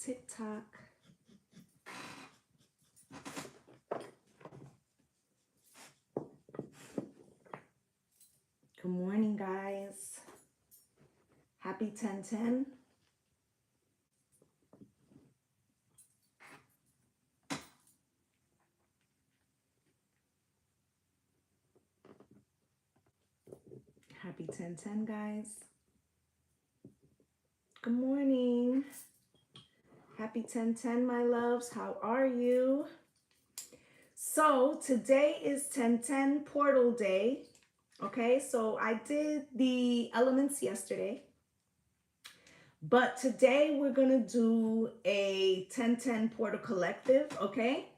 TikTok. Good morning, guys. Happy 10/10. Happy 10/10, guys. Good morning. Happy 10/10, my loves. How are you? So today is 10/10 portal day. Okay, so I did the elements yesterday, but today we're gonna do a 10/10 portal collective. Okay.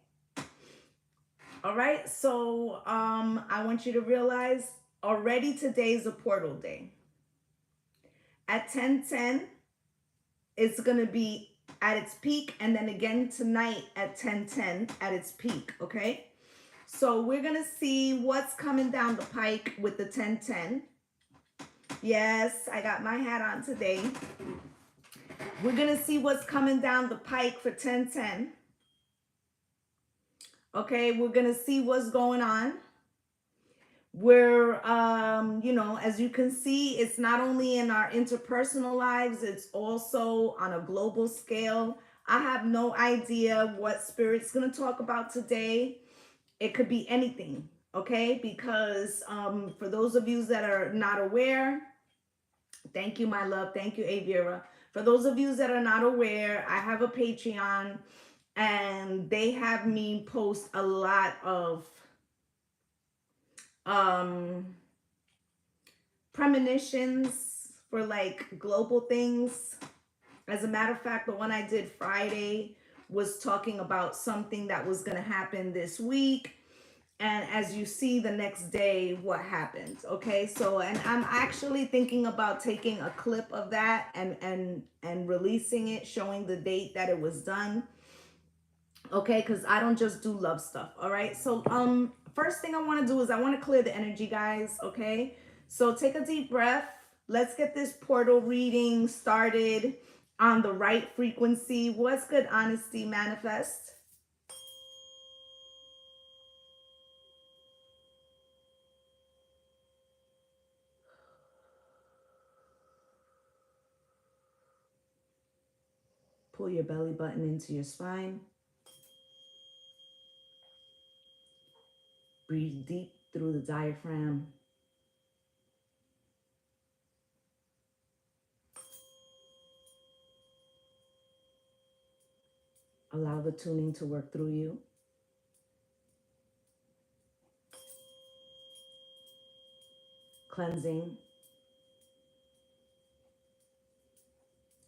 All right, so I want you to realize already today is a portal day. At 10:10, it's going to be at its peak, and then again tonight at 10:10 at its peak, okay? So we're going to see what's coming down the pike with the 10:10. Yes, I got my hat on today. We're going to see what's coming down the pike for 10:10. Okay, we're going to see what's going on. We're, you know, as you can see, it's not only in our interpersonal lives, it's also on a global scale. I have no idea what Spirit's going to talk about today. It could be anything, okay? Because for those of you that are not aware, thank you, my love. Thank you, Avira. For those of you that are not aware, I have a Patreon, and they have me post a lot of premonitions for like global things. As a matter of fact, the one I did Friday was talking about something that was going to happen this week, and as you see the next day what happened. Okay, so and I'm actually thinking about taking a clip of that and releasing it, showing the date that it was done. Okay, because I don't just do love stuff. All right, so first thing I want to do is I want to clear the energy, guys. Okay, so take a deep breath. Let's get this portal reading started on the right frequency. What's good, honesty manifest? Pull your belly button into your spine. Breathe deep through the diaphragm. Allow the tuning to work through you. Cleansing.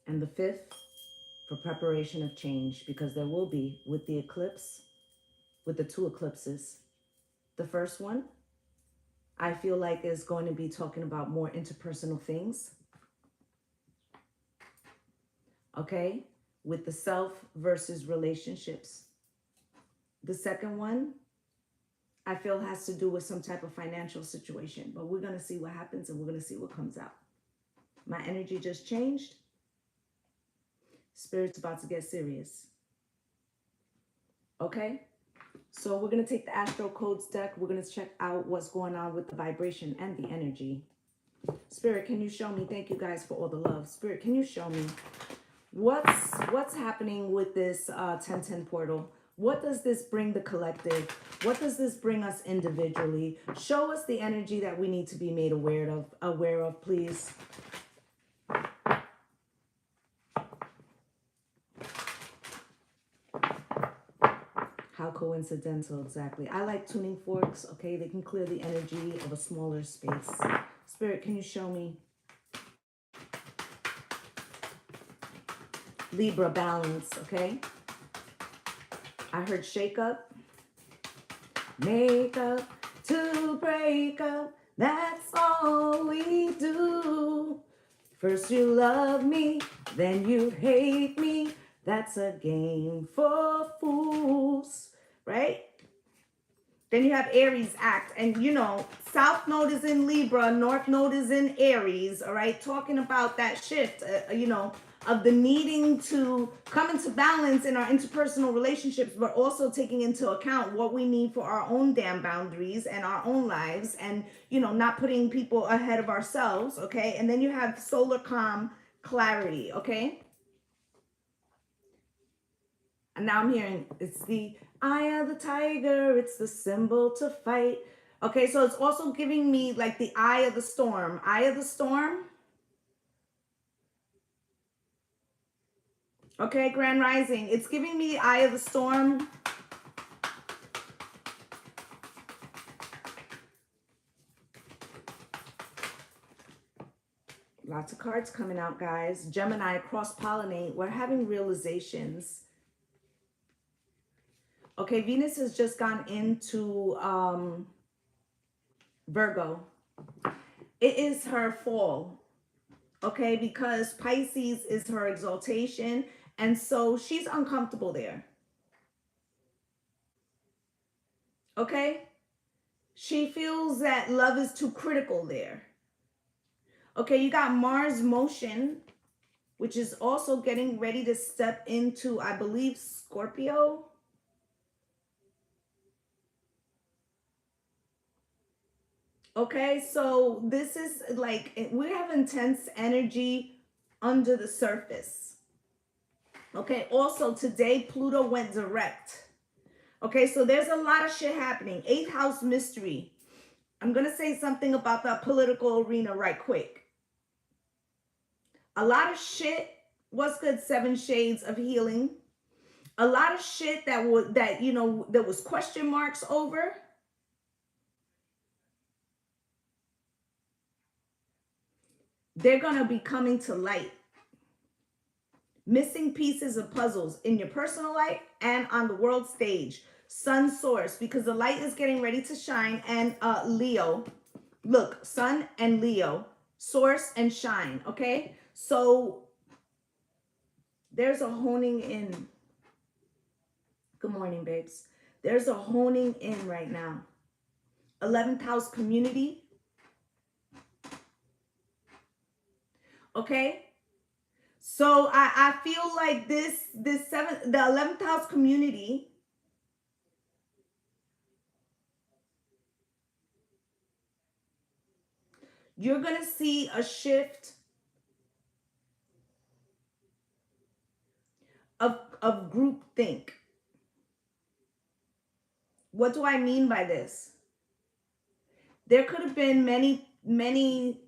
And the fifth, for preparation of change, because there will be with the eclipse, with the two eclipses. The first one, I feel like is going to be talking about more interpersonal things. Okay, with the self versus relationships. The second one, I feel has to do with some type of financial situation, but we're going to see what happens and we're going to see what comes out. My energy just changed. Spirit's about to get serious. Okay, so we're going to take the Astro Codes deck. We're going to check out what's going on with the vibration and the energy. Spirit, can you show me? Thank you guys for all the love. Spirit, can you show me what's happening with this 10/10 portal? What does this bring the collective? What does this bring us individually? Show us the energy that we need to be made aware of, please. How coincidental, exactly. I like tuning forks, okay? They can clear the energy of a smaller space. Spirit, can you show me? Libra balance, okay? I heard shake up, make up, to break up. That's all we do. First you love me, then you hate me. That's a game for fools, right? Then you have Aries act, and you know, South Node is in Libra, North Node is in Aries, all right? Talking about that shift, you know, of the needing to come into balance in our interpersonal relationships, but also taking into account what we need for our own damn boundaries and our own lives, and, you know, not putting people ahead of ourselves, okay? And then you have solar calm clarity, okay? And now I'm hearing it's the eye of the tiger, it's the symbol to fight. Okay, so it's also giving me like the eye of the storm. Eye of the storm. Okay, Grand Rising. It's giving me the eye of the storm. Lots of cards coming out, guys. Gemini, cross-pollinate. We're having realizations. Okay, Venus has just gone into Virgo. It is her fall, okay, because Pisces is her exaltation, and so she's uncomfortable there. Okay? She feels that love is too critical there. Okay, you got Mars motion, which is also getting ready to step into, I believe, Scorpio. Okay, so this is like, we have intense energy under the surface. Okay, also today, Pluto went direct. Okay, so there's a lot of shit happening. 8th house mystery. I'm going to say something about the political arena right quick. A lot of shit. What's good? 7 shades of healing. A lot of shit that there was question marks over. They're going to be coming to light. Missing pieces of puzzles in your personal life and on the world stage. Sun source, because the light is getting ready to shine. And Leo. Look, Sun and Leo. Source and shine. Okay? So there's a honing in. Good morning, babes. There's a honing in right now. 11th house community. Okay? So I feel like the 11th house community, you're going to see a shift of group think. What do I mean by this? There could have been many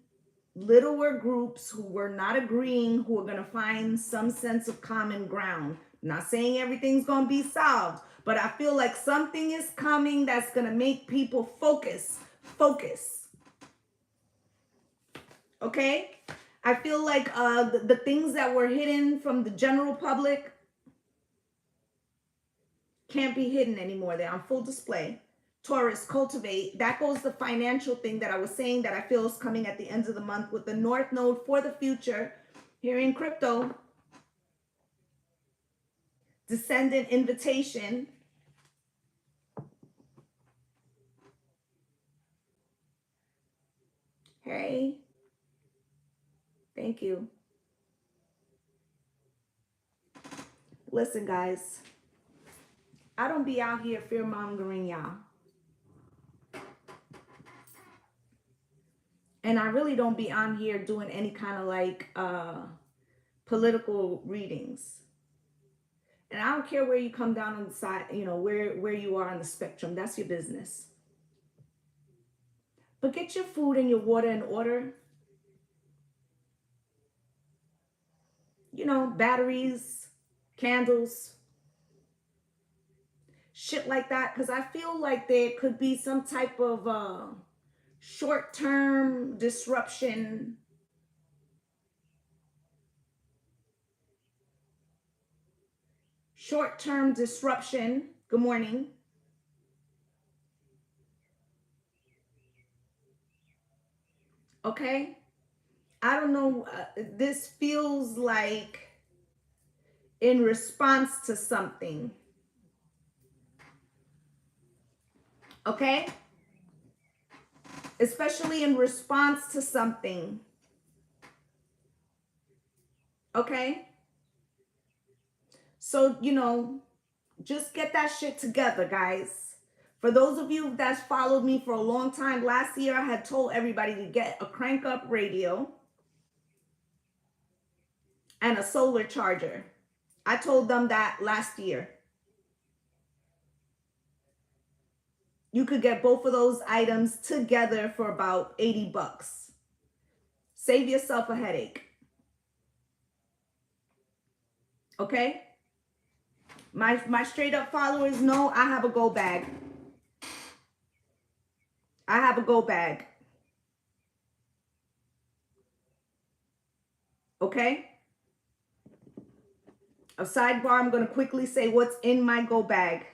littler groups who were not agreeing, who are going to find some sense of common ground. I'm not saying everything's going to be solved, but I feel like something is coming that's going to make people focus. Okay? I feel like the things that were hidden from the general public can't be hidden anymore. They're on full display. Taurus, cultivate. That goes the financial thing that I was saying that I feel is coming at the end of the month with the North Node for the future here in crypto. Descendant invitation. Hey. Thank you. Listen, guys. I don't be out here fear-mongering y'all. And I really don't be on here doing any kind of like political readings. And I don't care where you come down on the side, you know, where you are on the spectrum. That's your business. But get your food and your water in order. You know, batteries, candles, shit like that. Because I feel like there could be some type of short-term disruption. Short-term disruption. Good morning. Okay? I don't know. This feels like in response to something. Okay? Especially in response to something. Okay? So, you know, just get that shit together, guys. For those of you that's followed me for a long time, last year I had told everybody to get a crank up radio and a solar charger. I told them that last year. You could get both of those items together for about 80 bucks. Save yourself a headache. Okay? My straight up followers know I have a go bag. I have a go bag. Okay? A sidebar, I'm going to quickly say what's in my go bag.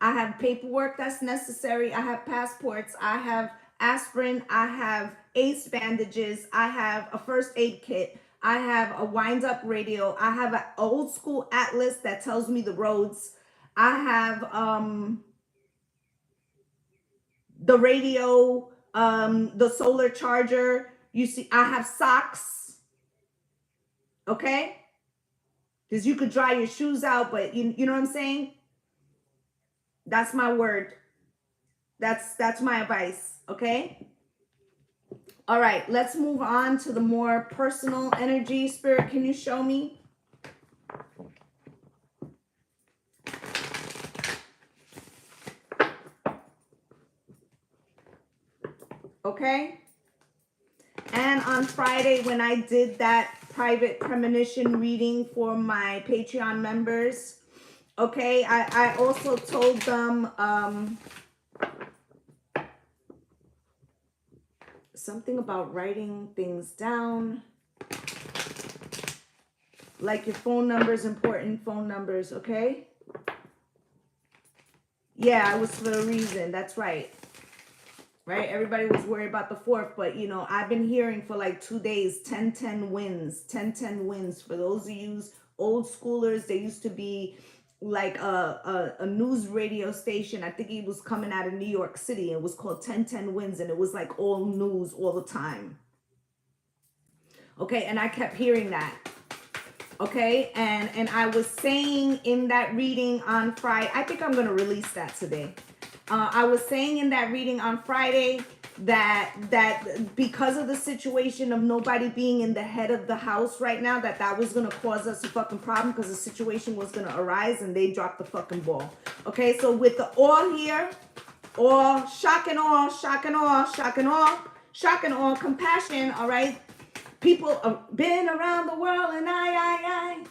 I have paperwork that's necessary. I have passports. I have aspirin. I have ace bandages. I have a first aid kit. I have a wind up radio. I have an old school atlas that tells me the roads. I have the radio, the solar charger. You see, I have socks. Okay? Because you could dry your shoes out, but you know what I'm saying? That's my word. That's my advice, okay? All right, let's move on to the more personal energy. Spirit, can you show me? Okay? And on Friday, when I did that private premonition reading for my Patreon members, okay, I also told them something about writing things down. Like your phone numbers, important phone numbers, okay? Yeah, it was for a reason. That's right. Right? Everybody was worried about the 4th, but you know, I've been hearing for like 2 days, 10-10 wins, 10-10 wins. For those of you old schoolers, there used to be like a news radio station. I think it was coming out of New York City. It was called 10-10 wins, and it was like all news all the time. Okay, and I kept hearing that. Okay, and I was saying in that reading on Friday, I think I'm going to release that today. I was saying in that reading on Friday that because of the situation of nobody being in the head of the house right now, that was going to cause us a fucking problem because the situation was going to arise and they dropped the fucking ball. Okay, so with the all here, all, shock and awe, shock and awe, shock and awe, shock and awe, compassion, all right? People have been around the world and I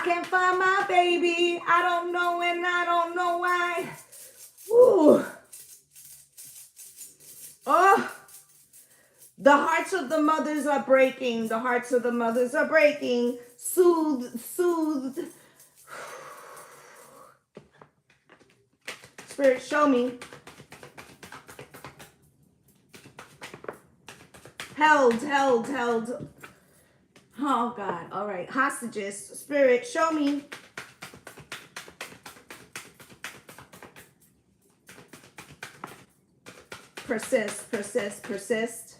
can't find my baby. I don't know and I don't know why. Ooh. Oh, the hearts of the mothers are breaking. The hearts of the mothers are breaking. Soothed, soothed. Spirit, show me. Held. Oh, God. All right. Hostages. Spirit, show me. Persist, persist, persist.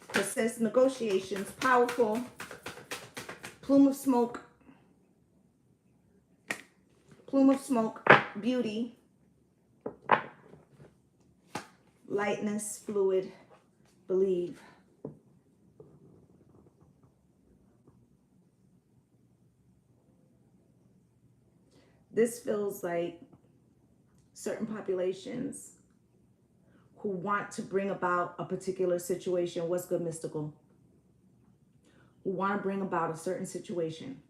Persist. Negotiations. Powerful. Plume of smoke. Plume of smoke. Beauty. Lightness. Fluid. Believe. This feels like certain populations who want to bring about a particular situation. What's good, mystical? Who want to bring about a certain situation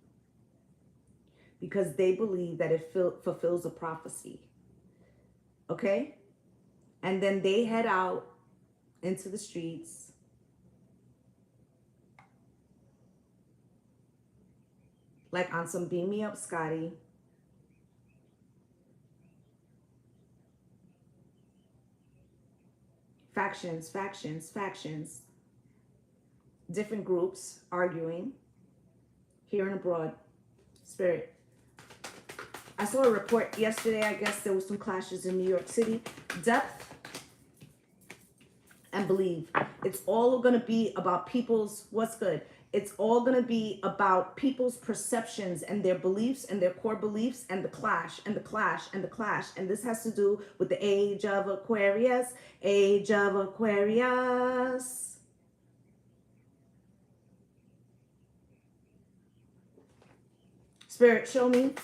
because they believe that it fulfills a prophecy. Okay? And then they head out into the streets like on some beam me up, Scotty. Factions. Different groups arguing here and abroad. Spirit. I saw a report yesterday. I guess there was some clashes in New York City. Depth and believe. It's all going to be about people's, what's good? It's all going to be about people's perceptions and their beliefs and their core beliefs and the clash and the clash and the clash. And this has to do with the age of Aquarius, age of Aquarius. Spirit, show me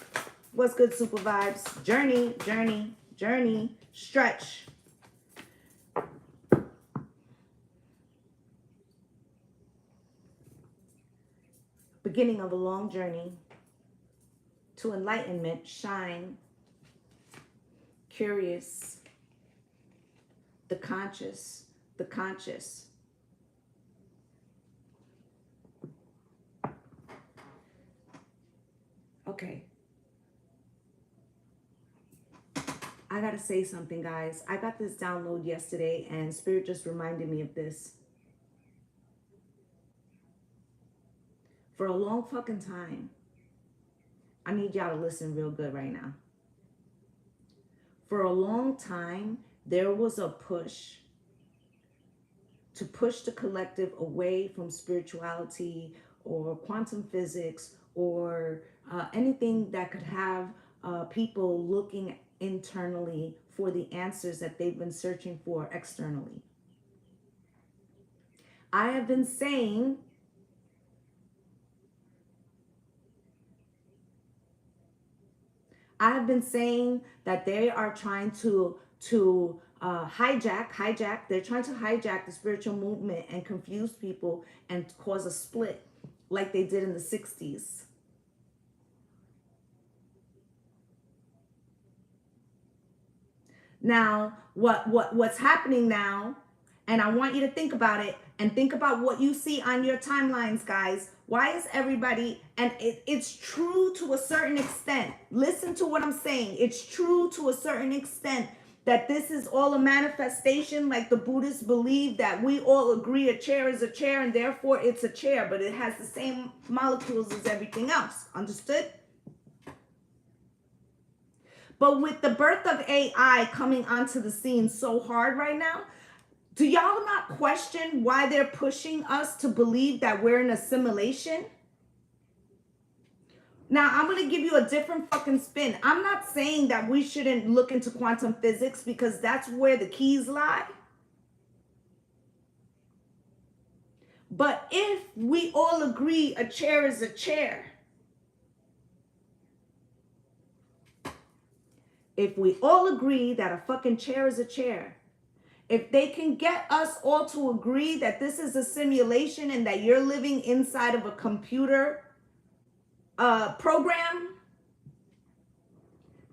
what's good, super vibes. Journey, journey, journey, stretch. Beginning of a long journey to enlightenment, shine, curious, the conscious, the conscious. Okay. I gotta say something, guys. I got this download yesterday and Spirit just reminded me of this. For a long fucking time, I need y'all to listen real good right now. For a long time, there was a push to push the collective away from spirituality or quantum physics or anything that could have people looking internally for the answers that they've been searching for externally. I have been saying that they are trying to hijack. They're trying to hijack the spiritual movement and confuse people and cause a split like they did in the 60s. Now, what's happening now, and I want you to think about it and think about what you see on your timelines, guys. Why is everybody, and it's true to a certain extent. Listen to what I'm saying. It's true to a certain extent that this is all a manifestation, like the Buddhists believe that we all agree a chair is a chair and therefore it's a chair, but it has the same molecules as everything else. Understood? But with the birth of AI coming onto the scene so hard right now, do y'all not question why they're pushing us to believe that we're in assimilation? Now, I'm going to give you a different fucking spin. I'm not saying that we shouldn't look into quantum physics because that's where the keys lie. But if we all agree a chair is a chair, if we all agree that a fucking chair is a chair, if they can get us all to agree that this is a simulation and that you're living inside of a computer program,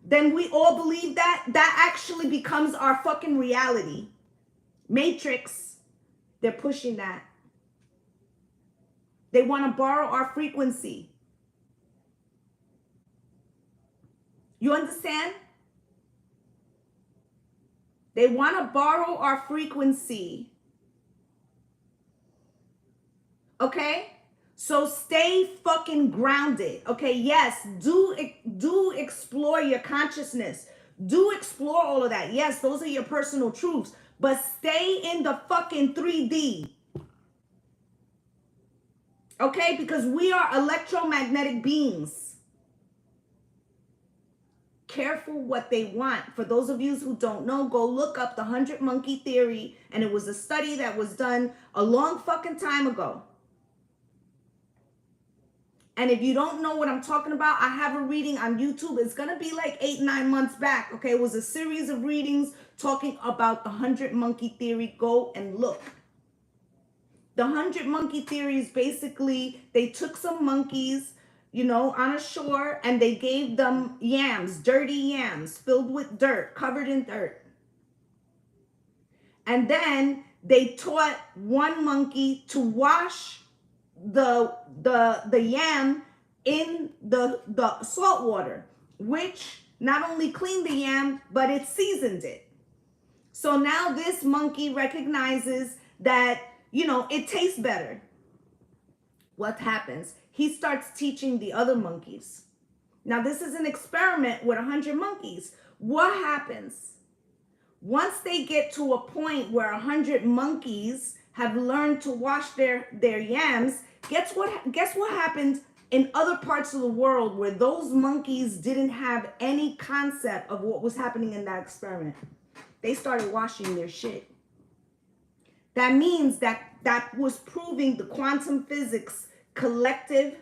then we all believe that actually becomes our fucking reality. Matrix, they're pushing that. They want to borrow our frequency. You understand? They want to borrow our frequency. Okay? So stay fucking grounded. Okay? Yes, do explore your consciousness. Do explore all of that. Yes, those are your personal truths. But stay in the fucking 3D. Okay? Because we are electromagnetic beings. Careful what they want. For those of you who don't know, go look up the 100 monkey theory. And it was a study that was done a long fucking time ago. And if you don't know what I'm talking about, I have a reading on YouTube. It's going to be like 8-9 months back. Okay, it was a series of readings talking about the 100 monkey theory. Go and look. The 100 monkey theory is basically they took some monkeys, you know, on a shore, and they gave them yams, dirty yams, filled with dirt, covered in dirt. And then they taught one monkey to wash the yam in the salt water, which not only cleaned the yam, but it seasoned it. So now this monkey recognizes that, you know, it tastes better. What happens? He starts teaching the other monkeys. Now, this is an experiment with 100 monkeys. What happens? Once they get to a point where 100 monkeys have learned to wash their yams, Guess what happened in other parts of the world where those monkeys didn't have any concept of what was happening in that experiment? They started washing their shit. That means that was proving the quantum physics collective,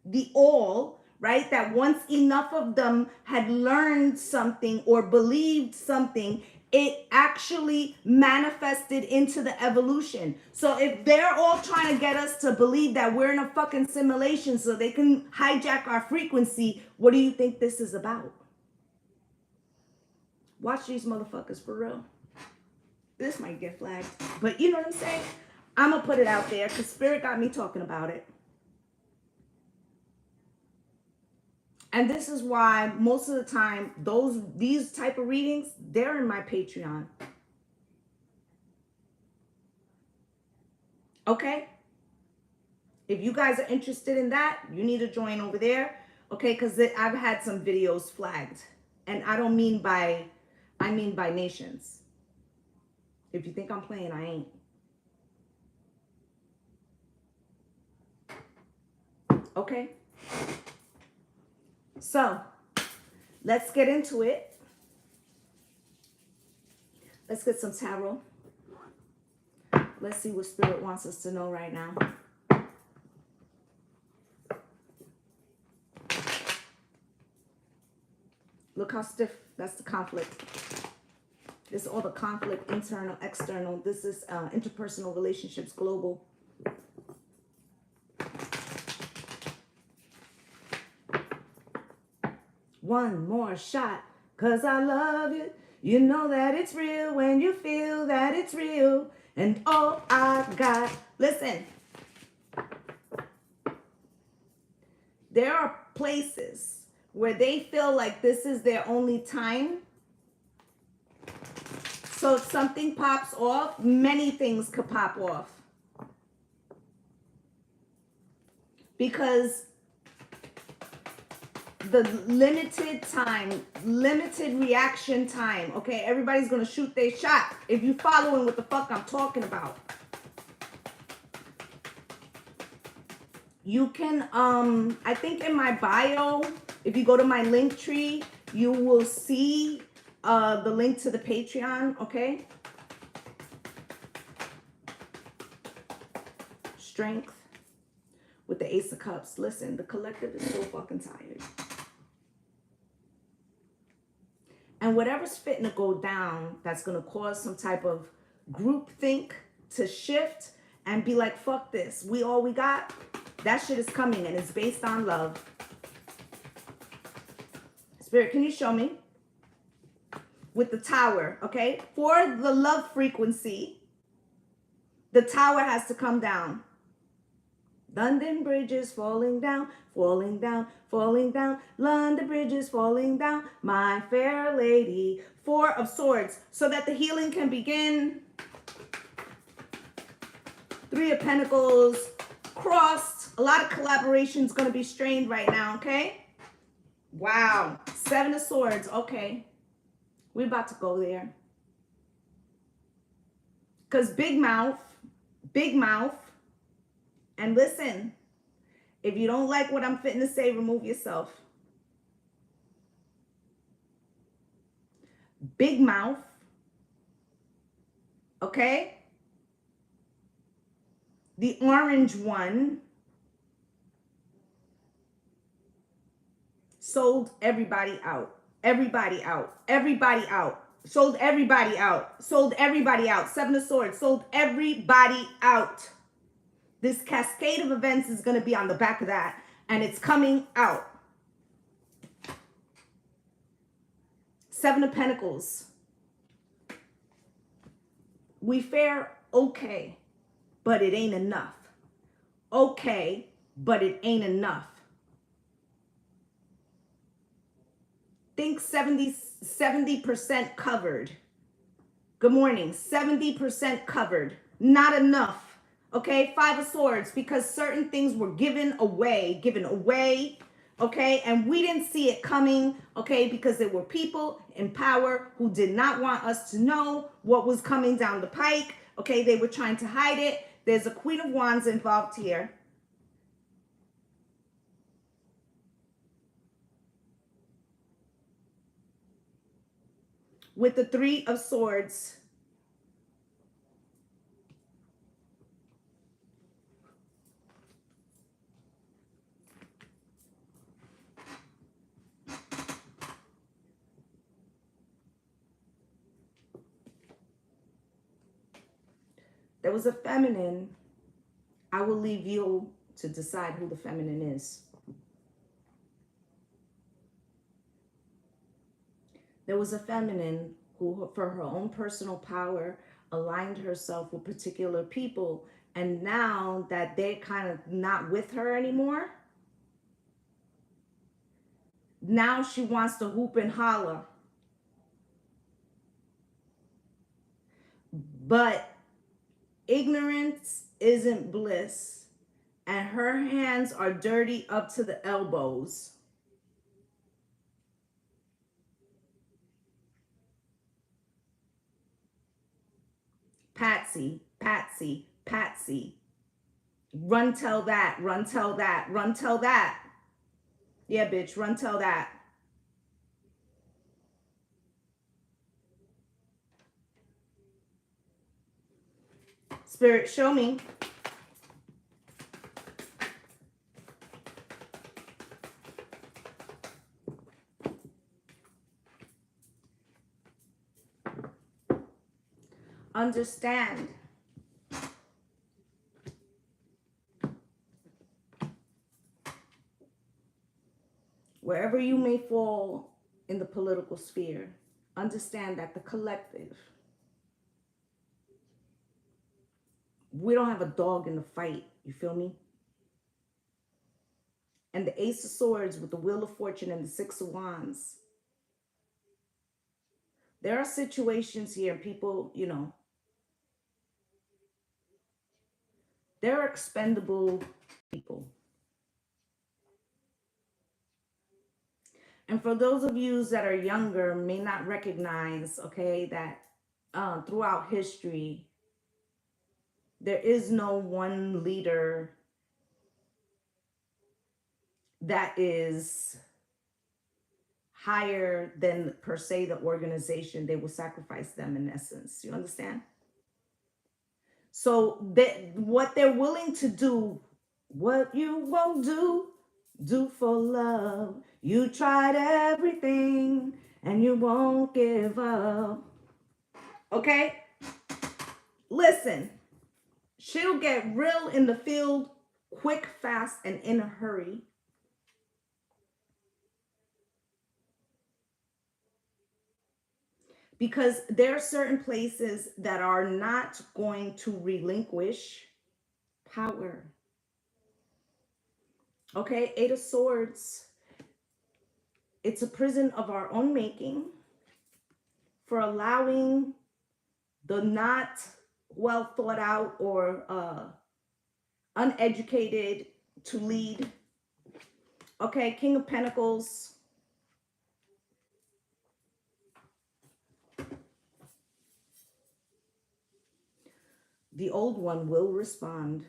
the all, right? That once enough of them had learned something or believed something, it actually manifested into the evolution. So if they're all trying to get us to believe that we're in a fucking simulation so they can hijack our frequency, what do you think this is about? Watch these motherfuckers for real. This might get flagged, but you know what I'm saying? I'm gonna put it out there because Spirit got me talking about it. And this is why most of the time, these type of readings, they're in my Patreon. Okay? If you guys are interested in that, you need to join over there. Okay? Because I've had some videos flagged. And I don't mean by, I mean by nations. If you think I'm playing, I ain't. Okay? So, let's get into it. Let's get some tarot. Let's see what Spirit wants us to know right now. Look how stiff. That's the conflict. This is all the conflict, internal, external. This is interpersonal relationships, global. One more shot, 'cause I love you. You know that it's real when you feel that it's real. And all I got, listen. There are places where they feel like this is their only time. So if something pops off, many things could pop off. Because the limited time, limited reaction time. Okay, everybody's gonna shoot their shot if you following what the fuck I'm talking about. You can, I think in my bio, if you go to my link tree, you will see the link to the Patreon, okay? Strength with the Ace of Cups. Listen, the collective is so fucking tired. And whatever's fitting to go down, that's going to cause some type of group think to shift and be like, fuck this. We all we got. That shit is coming and it's based on love. Spirit, can you show me? With the tower, okay? For the love frequency, the tower has to come down. London Bridge is falling down, falling down, falling down. London Bridge is falling down, my fair lady. Four of Swords, so that the healing can begin. Three of Pentacles, crossed. A lot of collaboration is going to be strained right now, okay? Wow. Seven of Swords, okay. We're about to go there. Because big mouth. And listen, if you don't like what I'm fitting to say, remove yourself. Big mouth. Okay? The orange one sold everybody out. Everybody out. Everybody out. Sold everybody out. Sold everybody out. Seven of Swords. Sold everybody out. This cascade of events is going to be on the back of that. And it's coming out. Seven of Pentacles. We fare okay, but it ain't enough. Okay, but it ain't enough. Think 70% covered. Good morning. 70% covered. Not enough. Okay, Five of Swords, because certain things were given away, okay, and we didn't see it coming, okay, because there were people in power who did not want us to know what was coming down the pike, okay, they were trying to hide it. There's a Queen of Wands involved here, with the Three of Swords. There was a feminine. I will leave you to decide who the feminine is. There was a feminine who, for her own personal power, aligned herself with particular people. And now that they're kind of not with her anymore, now she wants to hoop and holler. But ignorance isn't bliss, and her hands are dirty up to the elbows. Patsy, Patsy, Patsy. Run tell that, run tell that, run tell that. Yeah, bitch, run tell that. Spirit, show me. Understand. Wherever you may fall in the political sphere, understand that the collective, we don't have a dog in the fight. You feel me? And the Ace of Swords with the Wheel of Fortune and the Six of Wands. There are situations here, people, you know, they're expendable people. And for those of you that are younger, may not recognize, okay, that throughout history, there is no one leader that is higher than, per se, the organization. They will sacrifice them in essence. You understand? So what they're willing to do, what you won't do for love. You tried everything and you won't give up. Okay? Listen, she'll get real in the field quick, fast, and in a hurry. Because there are certain places that are not going to relinquish power. Okay, Eight of Swords. It's a prison of our own making for allowing the not well thought out or uneducated to lead. Okay, King of Pentacles. The old one will respond.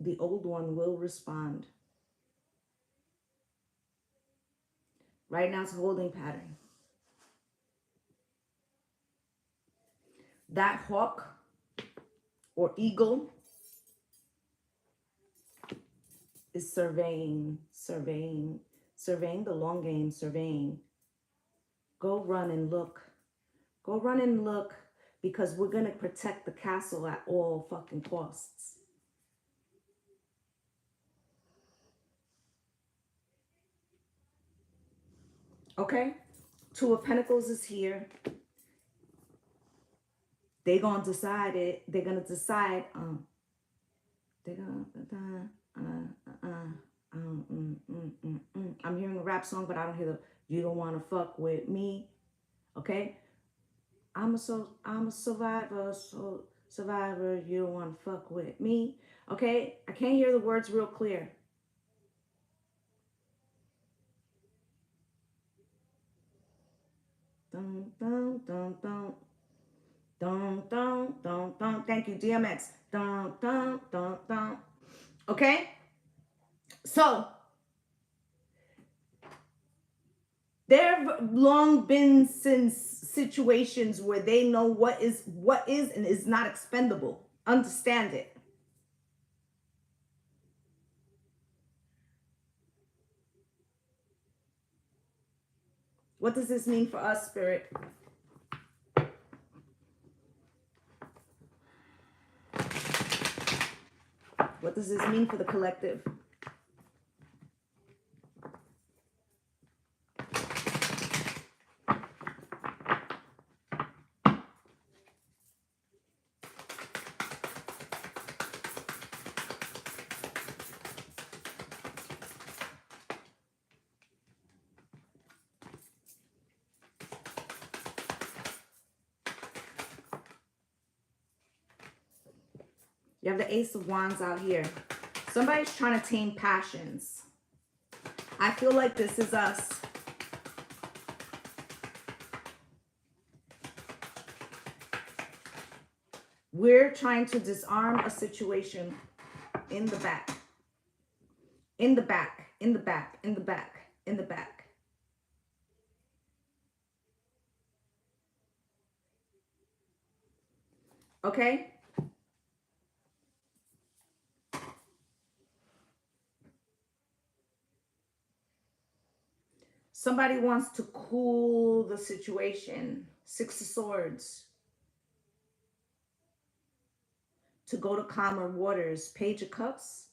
The old one will respond. Right now it's a holding pattern. That hawk or eagle is surveying the long game, surveying. Go run and look. Go run and look, because we're going to protect the castle at all fucking costs. Okay? Two of Pentacles is here. They're going to decide it. They're going to decide. I'm hearing a rap song, but I don't hear the, you don't want to fuck with me. Okay? I'm a survivor, survivor, you don't want to fuck with me. Okay? I can't hear the words real clear. Dun, dun, dun, dun. Dun, dun, dun, dun. Thank you, DMX. Dun, dun, dun, dun. Okay? So, There have long been since situations where they know what is and is not expendable. Understand it. What does this mean for us, Spirit? What does this mean for the collective? You have the Ace of Wands out here. Somebody's trying to tame passions. I feel like this is us. We're trying to disarm a situation in the back. In the back, in the back, in the back, in the back. Okay? Somebody wants to cool the situation. Six of Swords. To go to calmer waters. Page of Cups.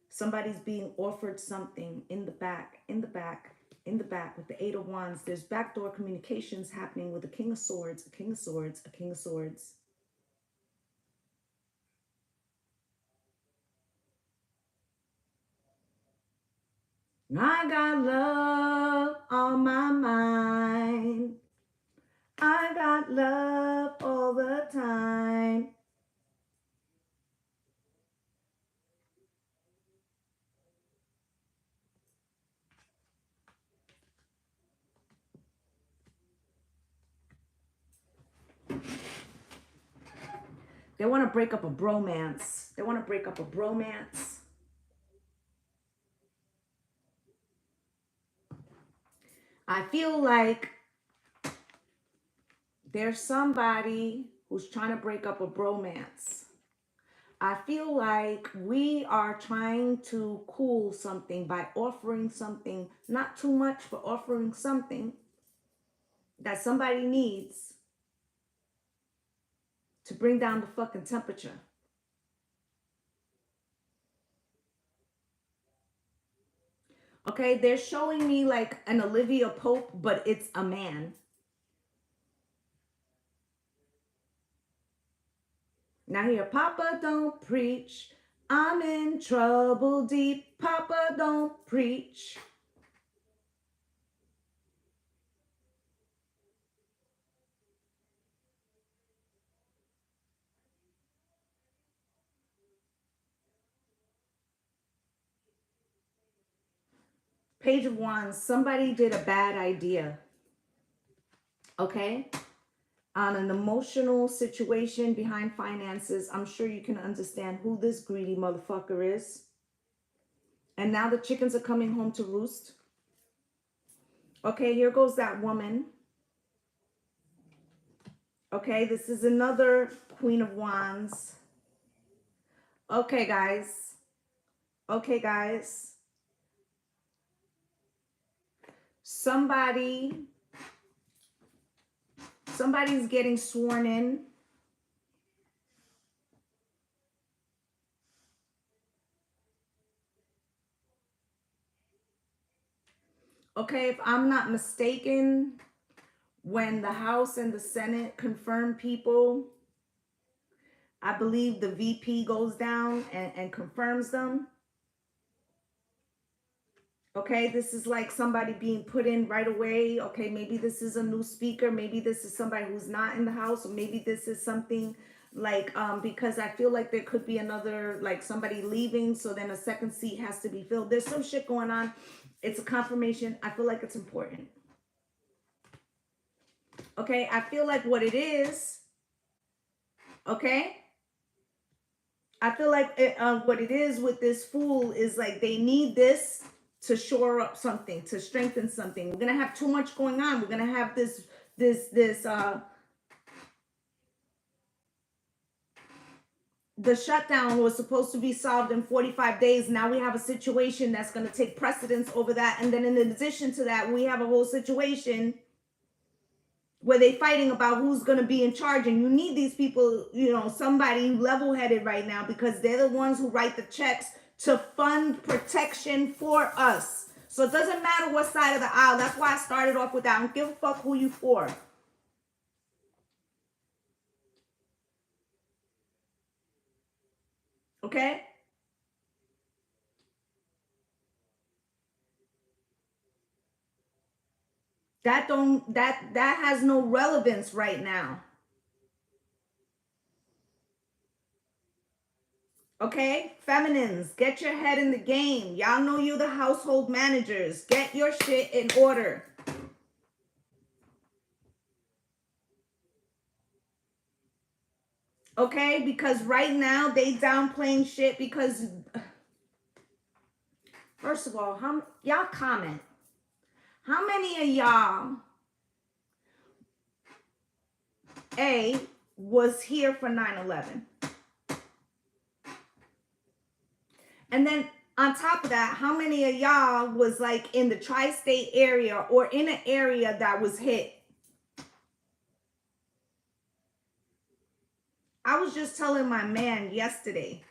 Somebody's being offered something in the back, in the back, in the back with the Eight of Wands. There's backdoor communications happening with the King of Swords, a King of Swords, a King of Swords. I got love on my mind. I got love all the time. They want to break up a bromance. They want to break up a bromance. I feel like there's somebody who's trying to break up a bromance. I feel like we are trying to cool something by offering something, not too much, but offering something that somebody needs to bring down the fucking temperature. Okay, they're showing me like an Olivia Pope, but it's a man. Now here, Papa don't preach. I'm in trouble deep. Papa don't preach. Page of Wands, somebody did a bad idea. Okay? On an emotional situation behind finances, I'm sure you can understand who this greedy motherfucker is. And now the chickens are coming home to roost. Okay, here goes that woman. Okay, this is another Queen of Wands. Okay, guys. Okay, guys. Somebody's getting sworn in. Okay, if I'm not mistaken, when the House and the Senate confirm people, I believe the VP goes down and confirms them. Okay, this is like somebody being put in right away. Okay, maybe this is a new speaker. Maybe this is somebody who's not in the House. Or maybe this is something like, because I feel like there could be another, like somebody leaving. So then a second seat has to be filled. There's some shit going on. It's a confirmation. I feel like it's important. Okay, I feel like what it is, okay? I feel like what it is with this Fool is like they need this. to shore up something, to strengthen something. We're going to have too much going on. We're going to have this the shutdown was supposed to be solved in 45 days. Now we have a situation that's going to take precedence over that. And then in addition to that, we have a whole situation where they're fighting about who's going to be in charge. And you need these people, you know, somebody level-headed right now, because they're the ones who write the checks to fund protection for us. So it doesn't matter what side of the aisle. That's why I started off with that. I don't give a fuck who you for. Okay? That has no relevance right now. Okay? Feminines, get your head in the game. Y'all know you're the household managers. Get your shit in order. Okay? Because right now they downplaying shit because, first of all, y'all comment. How many of y'all was here for 9/11? And then on top of that, how many of y'all was like in the tri-state area or in an area that was hit? I was just telling my man yesterday,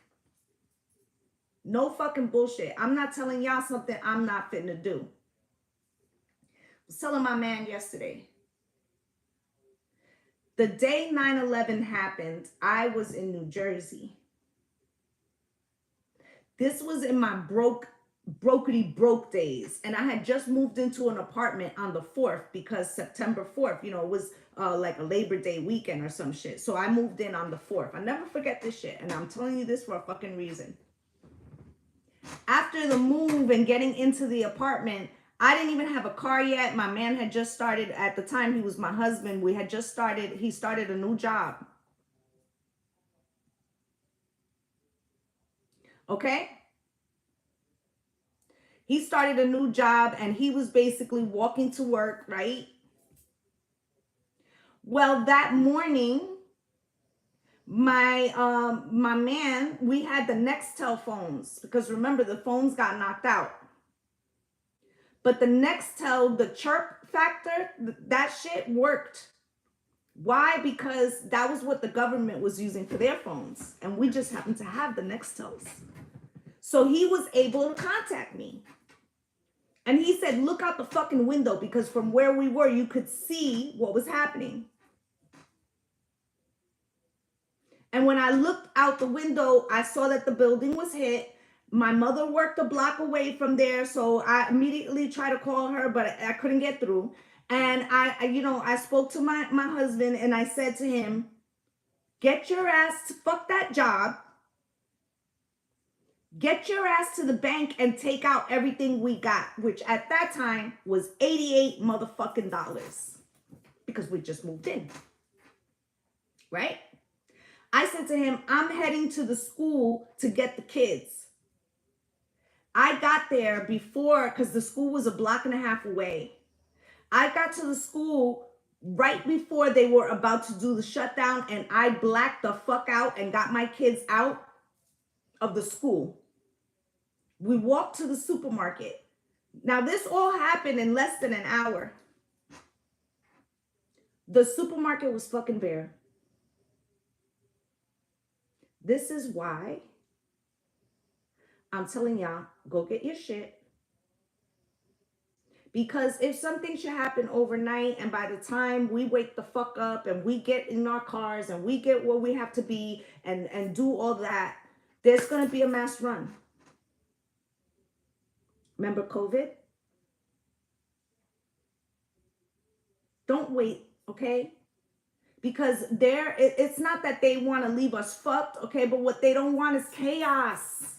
no fucking bullshit. I'm not telling y'all something I'm not fitting to do. I was telling my man yesterday, the day 9/11 happened, I was in New Jersey. This was in my brokety broke days. And I had just moved into an apartment on the 4th because September 4th, you know, it was like a Labor Day weekend or some shit. So I moved in on the 4th. I never forget this shit. And I'm telling you this for a fucking reason. After the move and getting into the apartment, I didn't even have a car yet. My man had just started, at the time he was my husband. We had just started, he started a new job. Okay? He started a new job and he was basically walking to work, right? Well, that morning, my man, we had the Nextel phones, because remember, the phones got knocked out. But the Nextel, the chirp factor, that shit worked. Why? Because that was what the government was using for their phones. And we just happened to have the Nextels. So he was able to contact me. And he said, look out the fucking window, because from where we were, you could see what was happening. And when I looked out the window, I saw that the building was hit. My mother worked a block away from there, so I immediately tried to call her, but I couldn't get through. And I spoke to my husband, and I said to him, get your ass, fuck that job. Get your ass to the bank and take out everything we got, which at that time was $88 motherfucking dollars, because we just moved in, right? I said to him, I'm heading to the school to get the kids. I got there before, because the school was a block and a half away. I got to the school right before they were about to do the shutdown, and I blacked the fuck out and got my kids out of the school. We walked to the supermarket. Now, this all happened in less than an hour. The supermarket was fucking bare. This is why I'm telling y'all, go get your shit. Because if something should happen overnight, and by the time we wake the fuck up and we get in our cars and we get where we have to be and do all that, there's going to be a mass run. Remember COVID? Don't wait, okay? Because it's not that they want to leave us fucked, okay? But what they don't want is chaos.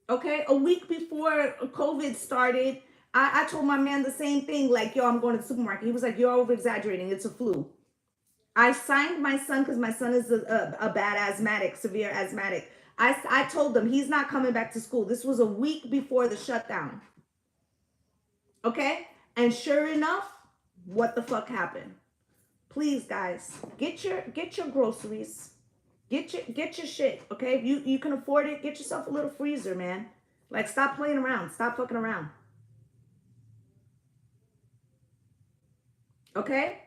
Okay, a week before COVID started, I told my man the same thing, like, yo, I'm going to the supermarket. He was like, you're over-exaggerating. It's a flu. I signed my son, because my son is a bad asthmatic, severe asthmatic. I told them he's not coming back to school. This was a week before the shutdown. Okay? And sure enough, what the fuck happened? Please, guys, get your groceries. Get your shit, okay? If you can afford it, get yourself a little freezer, man. Like, stop playing around. Stop fucking around. Okay?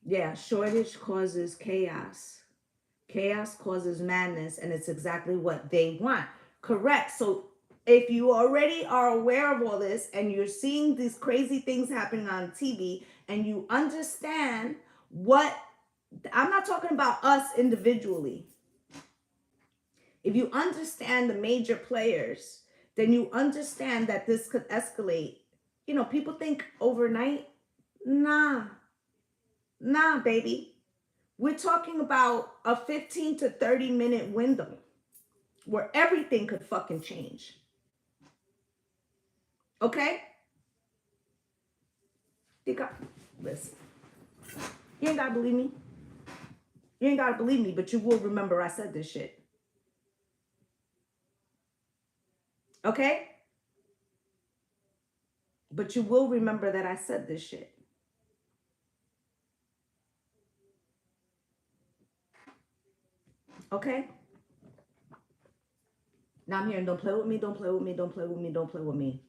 Yeah, shortage causes chaos. Chaos causes madness, and it's exactly what they want. Correct. So if you already are aware of all this and you're seeing these crazy things happening on TV and you understand what, I'm not talking about us individually. If you understand the major players, then you understand that this could escalate. You know, people think overnight. Nah, baby. We're talking about a 15 to 30-minute window where everything could fucking change. Okay? Listen, you ain't gotta believe me. You ain't gotta believe me, but you will remember I said this shit. Okay? But you will remember that I said this shit. Okay? Now I'm hearing, don't play with me, don't play with me, don't play with me, don't play with me.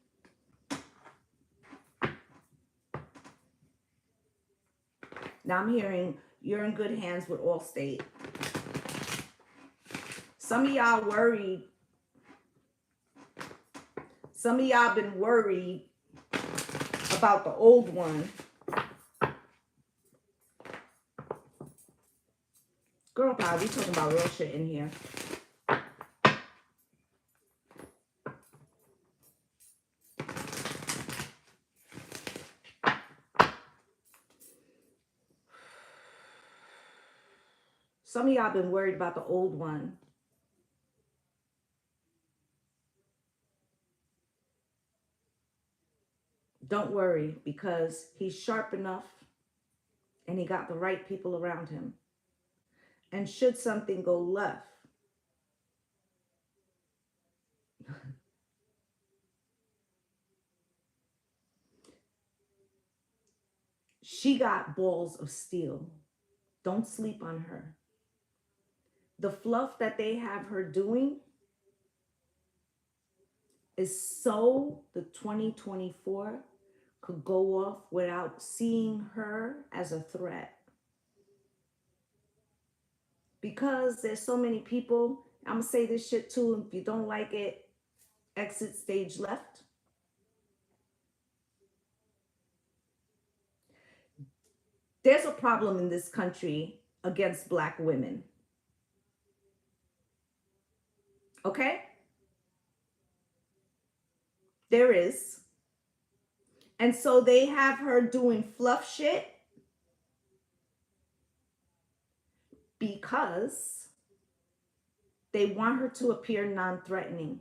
Now I'm hearing, you're in good hands with Allstate. Some of y'all worried. Some of y'all been worried about the old one. Girl, God, we talking about real shit in here. Some of y'all been worried about the old one. Don't worry, because he's sharp enough and he got the right people around him. And should something go left, she got balls of steel. Don't sleep on her. The fluff that they have her doing is so the 2024 could go off without seeing her as a threat. Because there's so many people, I'm gonna say this shit too, if you don't like it, exit stage left. There's a problem in this country against Black women. Okay? There is. And so they have her doing fluff shit because they want her to appear non-threatening.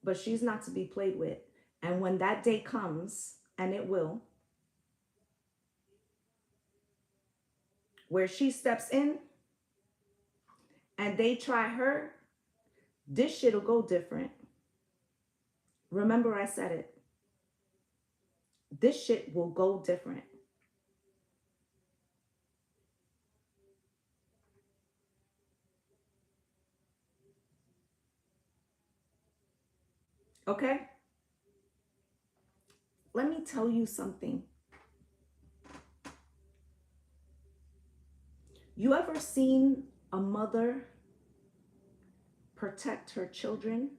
But she's not to be played with. And when that day comes, and it will, where she steps in and they try her, this shit'll go different. Remember I said it. This shit will go different. Okay? Let me tell you something. You ever seen a mother protect her children?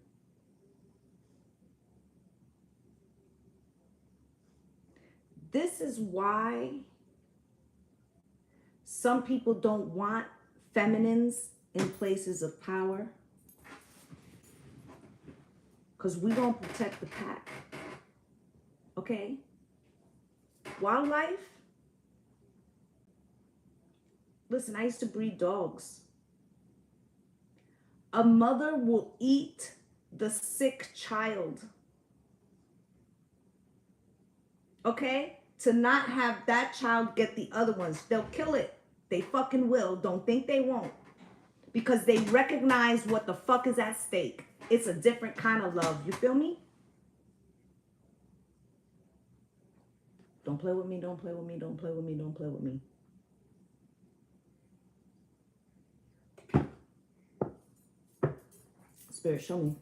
This is why some people don't want feminines in places of power. Because we don't protect the pack. Okay? Wildlife. Listen, I used to breed dogs. A mother will eat the sick child. Okay? to not have that child get the other ones. They'll kill it. They fucking will. Don't think they won't. Because they recognize what the fuck is at stake. It's a different kind of love. You feel me? Don't play with me. Don't play with me. Don't play with me. Don't play with me. Spirit, show me.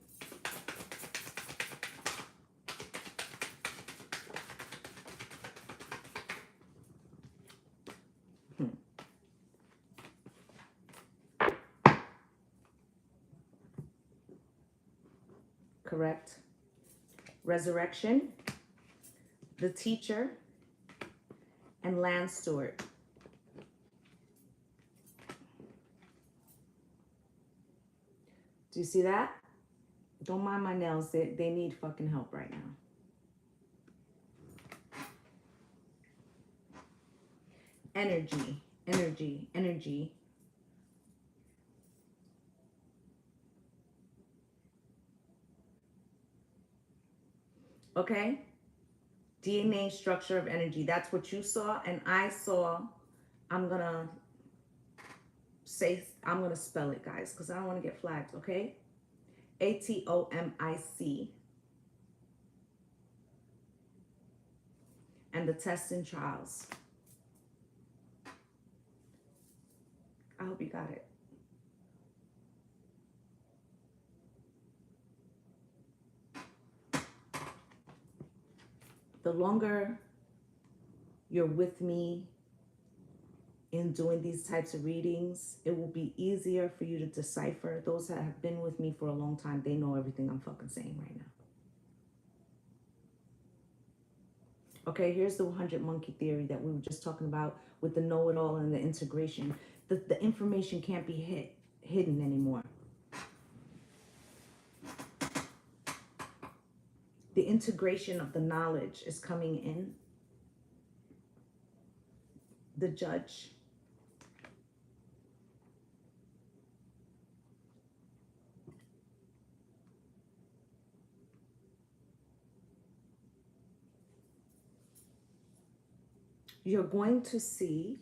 Correct. Resurrection, the teacher, and land steward. Do you see that? Don't mind my nails. They need fucking help right now. Energy, energy, energy. Okay? DNA structure of energy. That's what you saw. And I saw, I'm going to spell it, guys, because I don't want to get flagged, okay? Atomic. And the tests and trials. I hope you got it. The longer you're with me in doing these types of readings, it will be easier for you to decipher. Those that have been with me for a long time, they know everything I'm fucking saying right now. Okay, here's the 100 monkey theory that we were just talking about with the know-it-all and the integration. The information can't be hidden anymore. The integration of the knowledge is coming in. The judge. You're going to see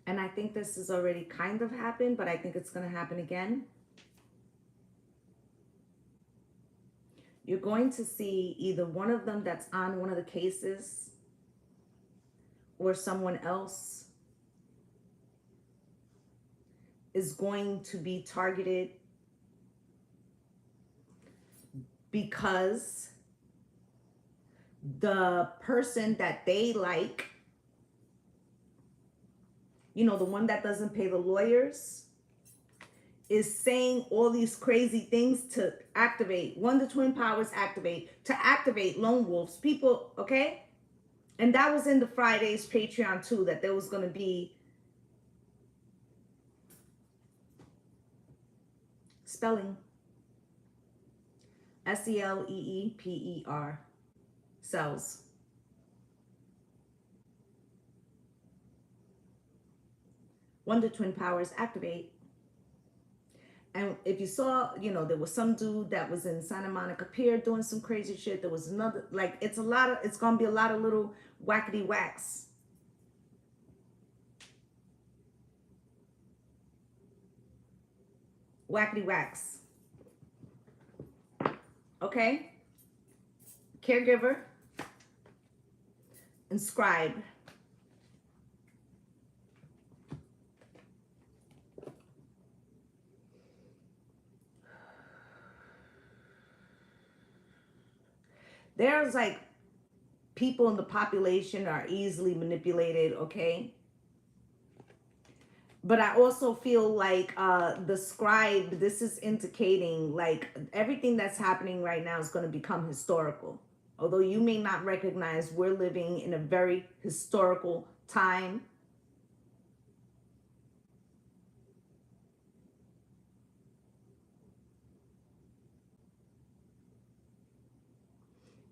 and I think this has already kind of happened, but I think it's going to happen again. You're going to see either one of them that's on one of the cases or someone else is going to be targeted because the person that they like, you know, the one that doesn't pay the lawyers, is saying all these crazy things to activate, one, the twin powers activate, to activate lone wolves, people, okay? And that was in the Friday's Patreon too, that there was going to be spelling. Selepper. Cells. One, the twin powers activate. And if you saw, you know, there was some dude that was in Santa Monica Pier doing some crazy shit. There was another, like, it's going to be a lot of little wackety whacks. Wackety whacks. Okay? Caregiver. And scribe. There's like people in the population are easily manipulated, okay? But I also feel like the scribe, this is indicating like everything that's happening right now is going to become historical. Although you may not recognize, we're living in a very historical time.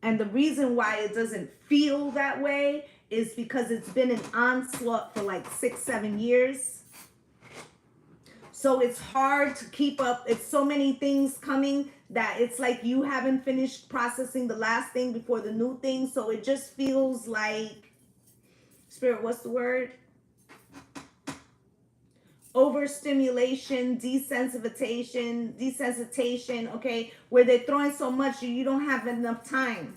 And the reason why it doesn't feel that way is because it's been an onslaught for like 6-7 years. So it's hard to keep up. It's so many things coming that it's like you haven't finished processing the last thing before the new thing. So it just feels like, Spirit, what's the word? Overstimulation, desensitization, okay? Where they're throwing so much you don't have enough time.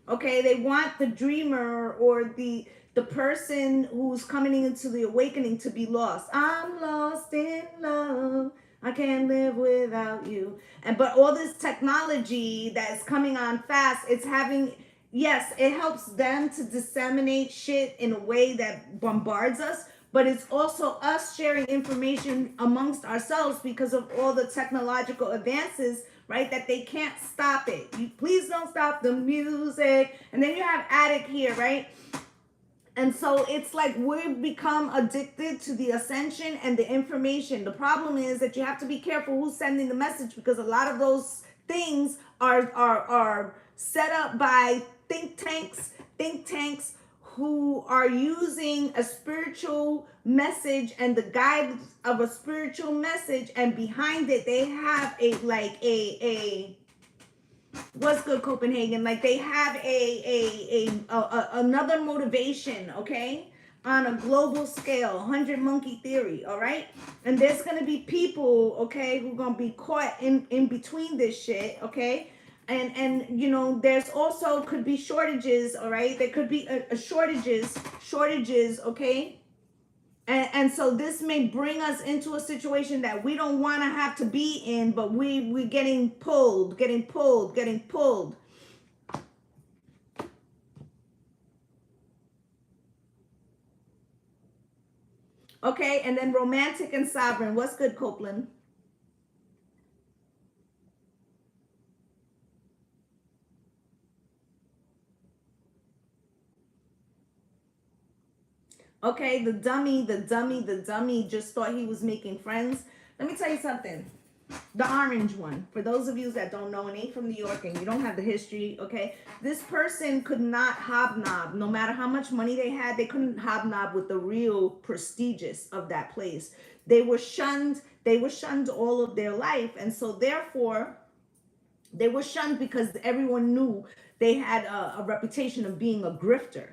Okay, they want the dreamer or the person who's coming into the awakening to be lost. I'm lost in love. I can't live without you. And but all this technology that is coming on fast, it's having, yes, it helps them to disseminate shit in a way that bombards us, but it's also us sharing information amongst ourselves because of all the technological advances, right? That they can't stop it. You please don't stop the music. And then you have Attic here, right? And so it's like we've become addicted to the ascension and the information. The problem is that you have to be careful who's sending the message, because a lot of those things are set up by think tanks who are using a spiritual message and the guide of a spiritual message, and behind it they have a what's good, Copenhagen, like they have another motivation, okay, on a global scale, 100 monkey theory, all right? And there's gonna be people, okay, who are gonna be caught in between this shit, okay? And you know, there's also could be shortages, all right? There could be shortages, okay? And so this may bring us into a situation that we don't want to have to be in, but we're getting pulled. Okay, and then romantic and sovereign. What's good, Copeland? Okay, the dummy just thought he was making friends. Let me tell you something. The orange one, for those of you that don't know and ain't from New York and you don't have the history, okay, this person could not hobnob. No matter how much money they had, they couldn't hobnob with the real prestigious of that place. They were shunned all of their life, and so therefore they were shunned because everyone knew they had a reputation of being a grifter.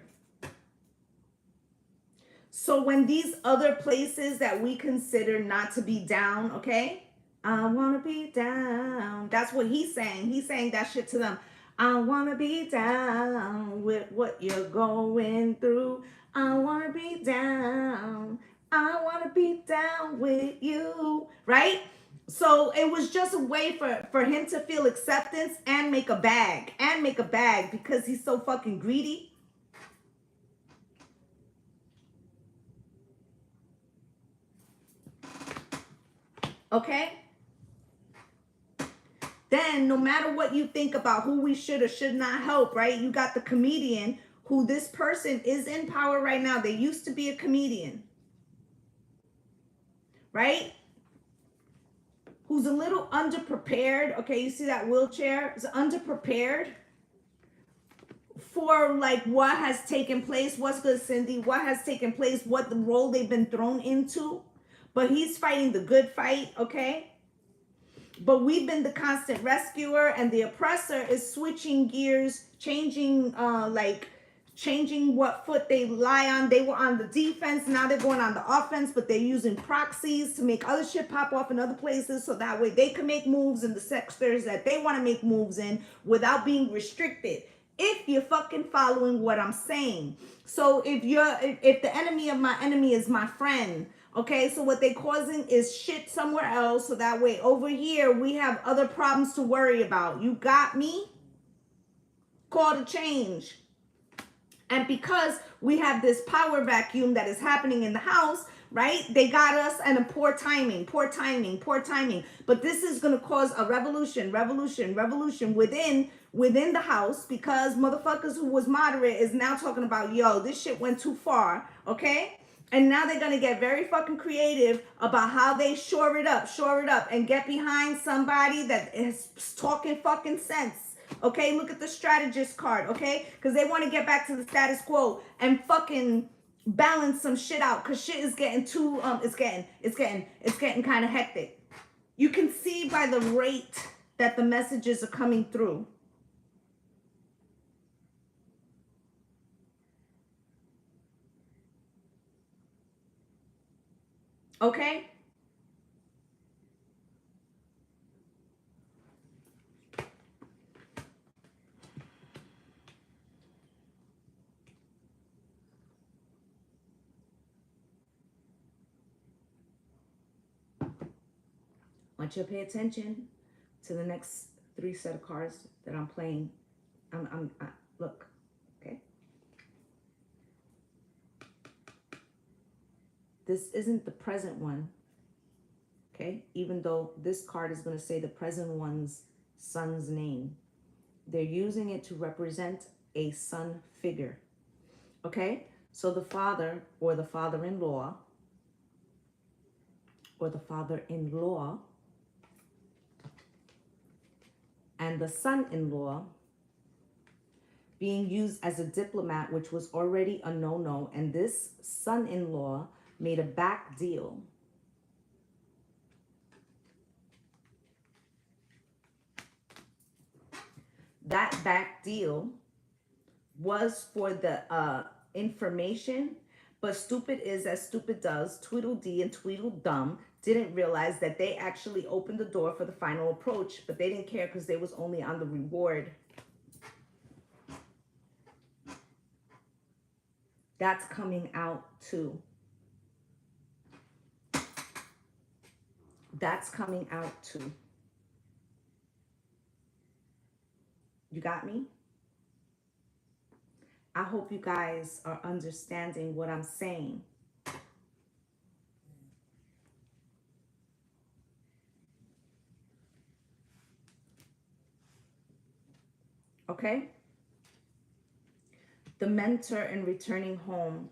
So when these other places that we consider not to be down, okay, I want to be down. That's what he's saying. He's saying that shit to them. I want to be down with what you're going through. I want to be down. I want to be down with you. Right? So it was just a way for him to feel acceptance and make a bag. Because he's so fucking greedy. Okay? Then no matter what you think about who we should or should not help, right? You got the comedian who this person is in power right now. They used to be a comedian, right? Who's a little underprepared. Okay, you see that wheelchair? Is underprepared for like what has taken place. What's good, Cindy? What has taken place, what the role they've been thrown into. But he's fighting the good fight, okay? But we've been the constant rescuer, and the oppressor is switching gears, changing what foot they lie on. They were on the defense, now they're going on the offense, but they're using proxies to make other shit pop off in other places, so that way they can make moves in the sectors that they want to make moves in without being restricted. If you're fucking following what I'm saying. So if the enemy of my enemy is my friend, okay, so what they're causing is shit somewhere else, so that way over here we have other problems to worry about. You got me? Call to change. And because we have this power vacuum that is happening in the house, right? They got us and a poor timing. But this is going to cause a revolution within the house, because motherfuckers who was moderate is now talking about, yo, this shit went too far, okay? And now they're going to get very fucking creative about how they shore it up and get behind somebody that is talking fucking sense. Okay, look at the strategist card, okay? Because they want to get back to the status quo and fucking balance some shit out, because shit is getting too it's getting kind of hectic. You can see by the rate that the messages are coming through. Okay? I want you to pay attention to the next 3 set of cards that I'm playing. Look, okay? This isn't the present one, okay? Even though this card is going to say the present one's son's name. They're using it to represent a son figure, okay? So the father or the father-in-law or the father-in-law and the son-in-law being used as a diplomat, which was already a no-no, and this son-in-law made a back deal. That back deal was for the information, but stupid is as stupid does. Tweedledee and Tweedledum didn't realize that they actually opened the door for the final approach, but they didn't care because they was only on the reward. That's coming out too. That's coming out too. You got me? I hope you guys are understanding what I'm saying. Okay? The mentor and returning home.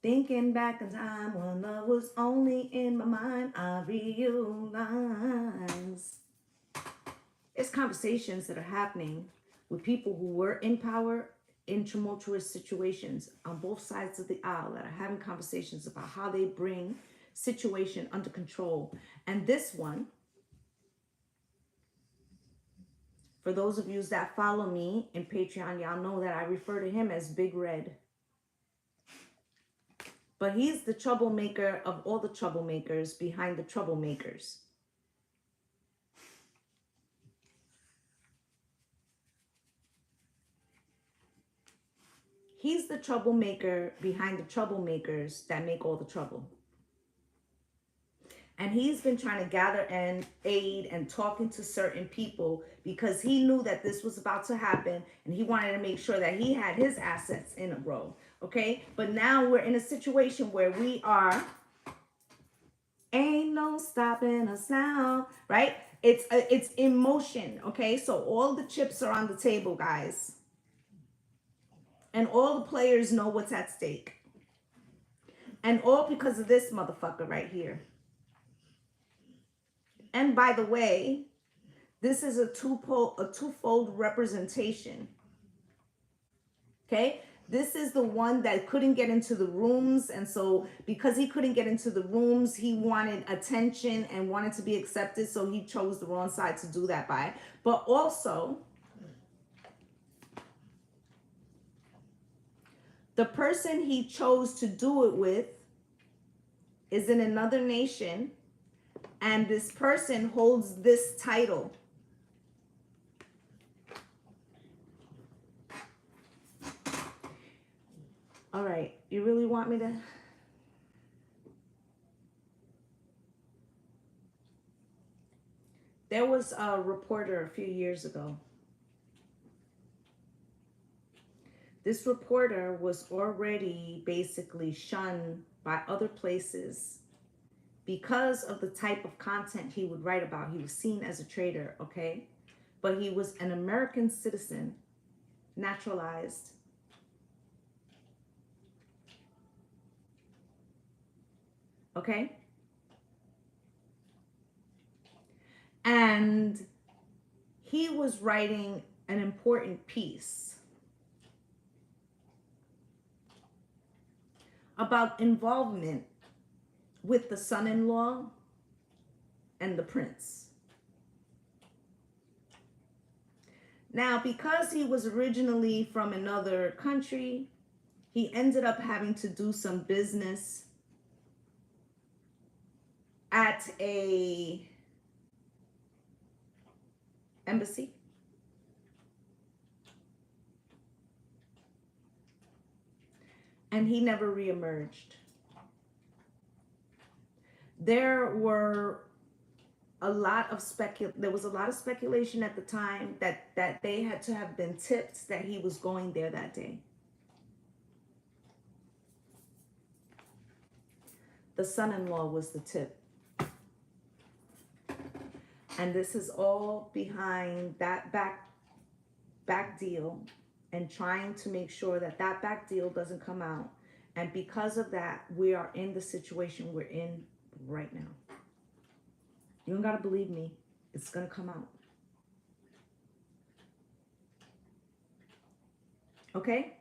Thinking back in time when love was only in my mind, I realize it's conversations that are happening with people who were in power in tumultuous situations on both sides of the aisle that are having conversations about how they bring situation under control. And this one, for those of you that follow me in Patreon, y'all know that I refer to him as Big Red. But he's the troublemaker of all the troublemakers behind the troublemakers. He's the troublemaker behind the troublemakers that make all the trouble. And he's been trying to gather and aid and talking to certain people because he knew that this was about to happen and he wanted to make sure that he had his assets in a row. Okay, but now we're in a situation where we are, ain't no stopping us now, right? It's emotion. Okay, so all the chips are on the table, guys, and all the players know what's at stake, and all because of this motherfucker right here. And by the way, this is a twofold representation. Okay, this is the one that couldn't get into the rooms, and so because he couldn't get into the rooms, he wanted attention and wanted to be accepted, so he chose the wrong side to do that by. But also, the person he chose to do it with is in another nation, and this person holds this title. All right, you really want me to? There was a reporter a few years ago. This reporter was already basically shunned by other places because of the type of content he would write about. He was seen as a traitor, okay? But he was an American citizen, naturalized. Okay? And he was writing an important piece about involvement with the son-in-law and the prince. Now, because he was originally from another country, he ended up having to do some business at a embassy. And he never reemerged. There was a lot of speculation at the time that they had to have been tipped that he was going there that day. The son-in-law was the tip. And this is all behind that back deal and trying to make sure that that back deal doesn't come out. And because of that, we are in the situation we're in right now. You don't gotta believe me. It's gonna come out. Okay?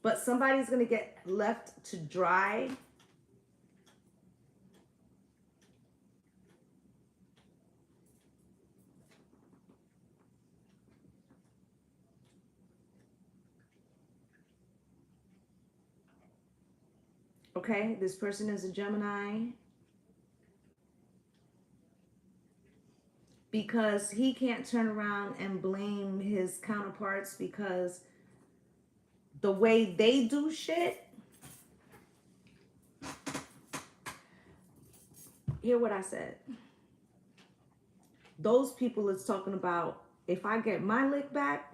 But somebody's gonna get left to dry. Okay, this person is a Gemini. Because he can't turn around and blame his counterparts because the way they do shit. Hear what I said. Those people is talking about, if I get my lick back,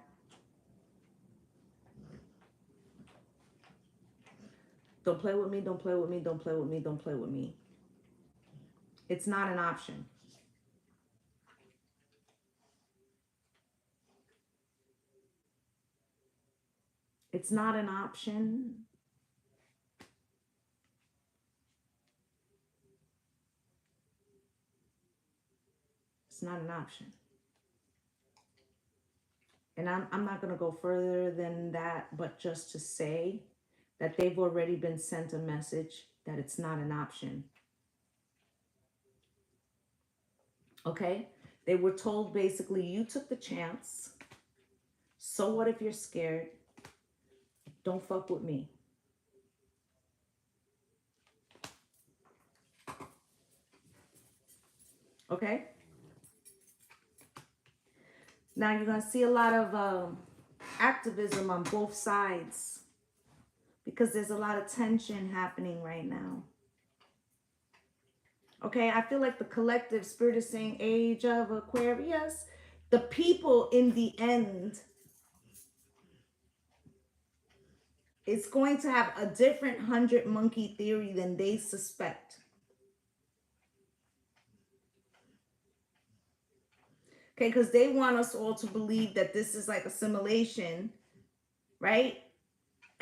don't play with me, don't play with me, don't play with me, don't play with me. It's not an option. It's not an option. It's not an option. And I'm not going to go further than that, but just to say that they've already been sent a message that it's not an option. Okay? They were told basically, you took the chance. So what if you're scared? Don't fuck with me. Okay? Now you're going to see a lot of activism on both sides because there's a lot of tension happening right now. Okay, I feel like the collective spirit is saying age of Aquarius. The people in the end, it's going to have a different 100 monkey theory than they suspect. Okay, because they want us all to believe that this is like a simulation, right?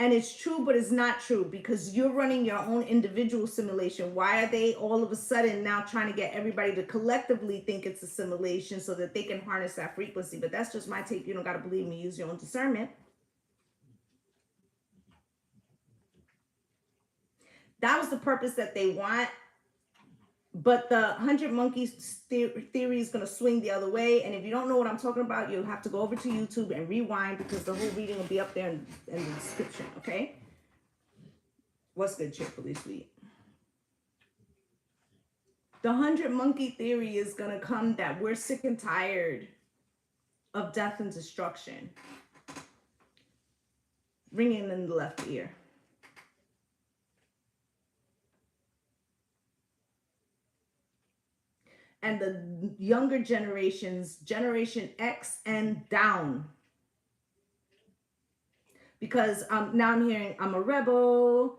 And it's true, but it's not true because you're running your own individual simulation. Why are they all of a sudden now trying to get everybody to collectively think it's a simulation so that they can harness that frequency? But that's just my take. You don't got to believe me. Use your own discernment. That was the purpose that they want. But the 100 monkeys theory is going to swing the other way. And if you don't know what I'm talking about, you'll have to go over to YouTube and rewind because the whole reading will be up there in the description, okay? What's good, cheerfully sweet? The 100 monkey theory is going to come that we're sick and tired of death and destruction. Ringing in the left ear. And the younger generations, Generation X and down. Because now I'm hearing, I'm a rebel,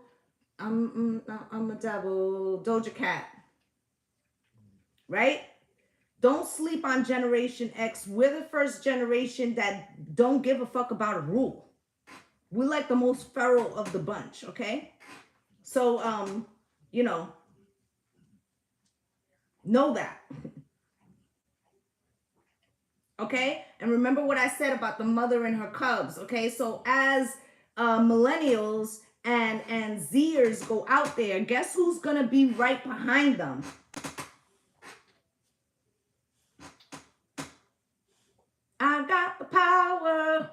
I'm a devil, Doja Cat. Right? Don't sleep on Generation X. We're the first generation that don't give a fuck about a rule. We're like the most feral of the bunch, okay? So, you know, Know that. Okay? And remember what I said about the mother and her cubs. Okay? So as millennials and Zers go out there, guess who's going to be right behind them? I got the power.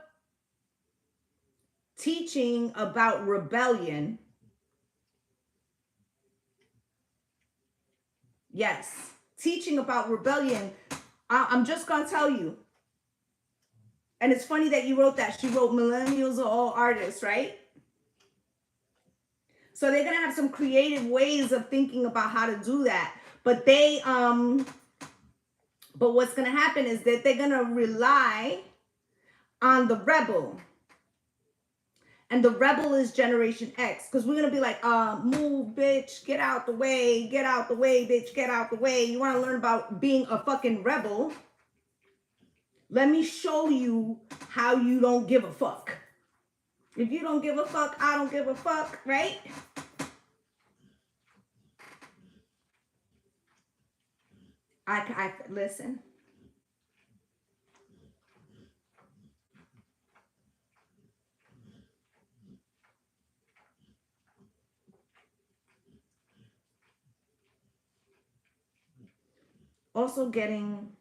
Teaching about rebellion. Yes. Teaching about rebellion. I'm just going to tell you. And it's funny that you wrote that. She wrote millennials are all artists, right? So they're going to have some creative ways of thinking about how to do that. But but what's going to happen is that they're going to rely on the rebel. And the rebel is Generation X. Because we're going to be like, move, bitch, get out the way, bitch, get out the way. You want to learn about being a fucking rebel? Let me show you how you don't give a fuck. If you don't give a fuck, I don't give a fuck, right? I listen. Also getting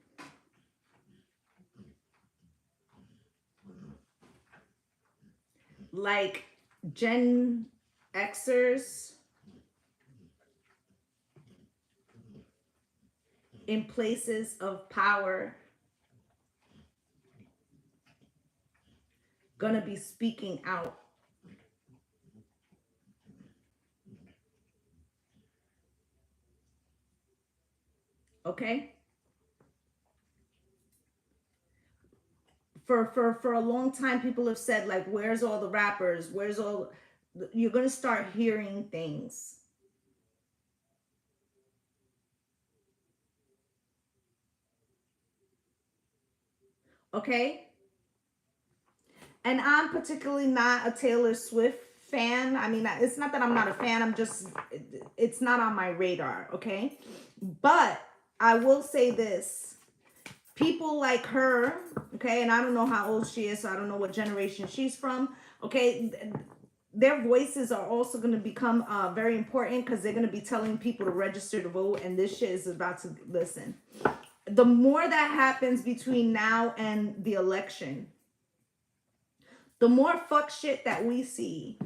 like Gen Xers in places of power gonna be speaking out. Okay? For a long time, people have said, like, where's all the rappers? Where's all... You're gonna start hearing things. Okay? And I'm particularly not a Taylor Swift fan. I mean, it's not that I'm not a fan. I'm just, it's not on my radar. Okay? But I will say this. People like her, okay, and I don't know how old she is, so I don't know what generation she's from, okay, their voices are also going to become very important because they're going to be telling people to register to vote, and this shit is about to... Listen, the more that happens between now and the election, the more fuck shit that we see,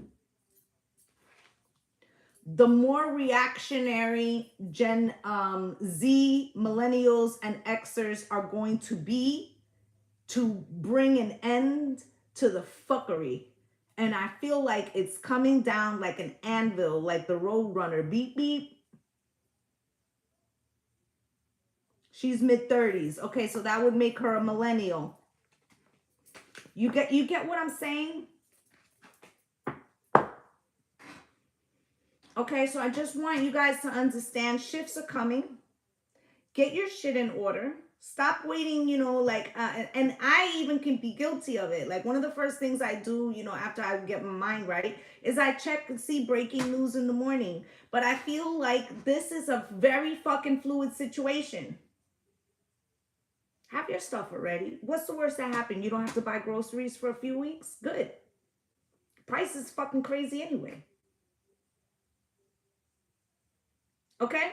the more reactionary Gen Z, millennials, and Xers are going to be to bring an end to the fuckery. And I feel like it's coming down like an anvil, like the Roadrunner. Beep, beep. She's mid-30s. Okay, so that would make her a millennial. You get what I'm saying? Okay, so I just want you guys to understand shifts are coming. Get your shit in order. Stop waiting, you know, like, and I even can be guilty of it. Like, one of the first things I do, you know, after I get my mind right, is I check and see breaking news in the morning. But I feel like this is a very fucking fluid situation. Have your stuff already. What's the worst that happened? You don't have to buy groceries for a few weeks? Good. Price is fucking crazy anyway. Okay?